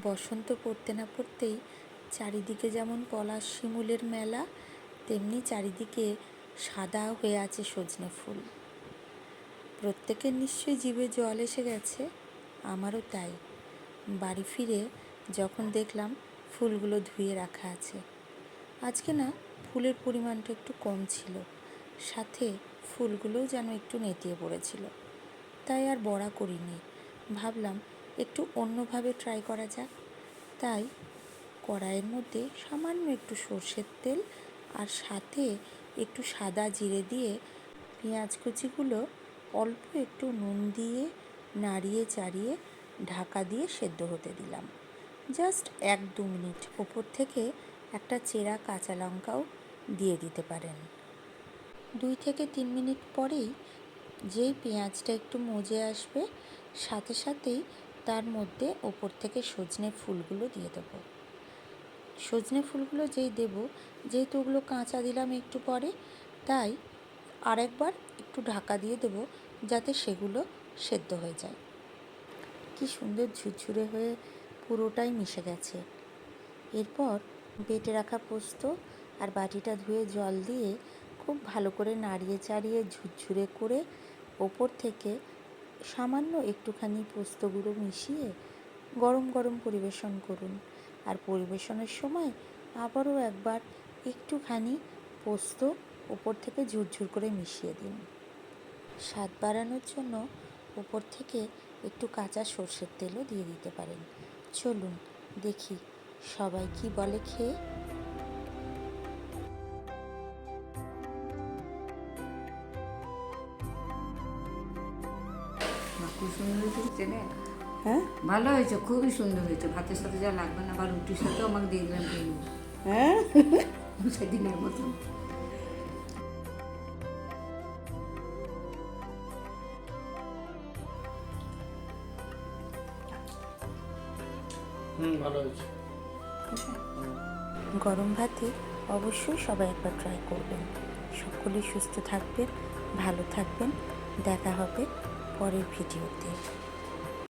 বসন্ত পড়তে না পড়তেই চারিদিকে যেমন পলাশ শিমুলের মেলা, তেমনি চারিদিকে সাদা হয়ে আছে সজনে ফুল। প্রত্যেকের নিশ্চয়ই জিভে জল এসে গেছে, আমারও তাই। বাড়ি ফিরে যখন দেখলাম ফুলগুলো ধুয়ে রাখা আছে। আজকে না ফুলের পরিমাণটা একটু কম ছিল, সাথে ফুলগুলোও যেন একটু নেতিয়ে পড়েছিল, তাই আর বড়া করিনি। ভাবলাম একটু অন্যভাবে ট্রাই করা যাক। তাই কড়াইয়ের মধ্যে সামান্য একটু সর্ষের তেল আর সাথে একটু সাদা জিরে দিয়ে পেঁয়াজ কুচিগুলো অল্প একটু নুন দিয়ে নাড়িয়ে চাড়িয়ে ঢাকা দিয়ে সেদ্ধ হতে দিলাম। Just 1-2 minute. ওপর থেকে একটা চেরা কাঁচা লঙ্কাও দিয়ে দিতে পারেন। 2 থেকে 3 মিনিট পরেই যেই পেঁয়াজটা একটু মজে আসবে, সাথে সাথেই তার মধ্যে ওপর থেকে সজনে ফুলগুলো দিয়ে দেবো। সজনে ফুলগুলো যেই দেব, যেহেতু ওগুলো কাঁচা দিলাম একটু পরে, তাই আরেকবার একটু ঢাকা দিয়ে দেবো যাতে সেগুলো সেদ্ধ হয়ে যায়। কি সুন্দর ঝুরঝুরে হয়ে পুরোটাই মিশে গেছে। এরপর বেটে রাখা পোস্ত আর বাটিটা ধুয়ে জল দিয়ে খুব ভালো করে নাড়িয়ে চাড়িয়ে ঝুরঝুরে করে ওপর থেকে সামান্য একটুখানি পোস্ত গুঁড়ো মিশিয়ে গরম গরম পরিবেশন করুন। আর পরিবেশনের সময় আবারও একবার একটুখানি পোস্ত ওপর থেকে ঝুরঝুর করে মিশিয়ে দিন। স্বাদ বাড়ানোর জন্য ওপর থেকে একটু কাঁচা সর্ষের তেলও দিয়ে দিতে পারেন। চলুন দেখি সবাই কি বলে খেয়ে। খুব সুন্দর হয়েছে রে। হ্যাঁ ভালো হয়েছে, খুবই সুন্দর হয়েছে। ভাতের সাথে যা লাগবে না, বা রুটির সাথেও আমাকে দিয়ে দিলাম কিনে, হ্যাঁ সেদিনের মতন। ভালো হয়েছে। গরম ভাতে অবশ্যই সবাই একবার ট্রাই করবেন। সকলেই সুস্থ থাকবেন, ভালো থাকবেন। দেখা হবে পরের ভিডিওতে।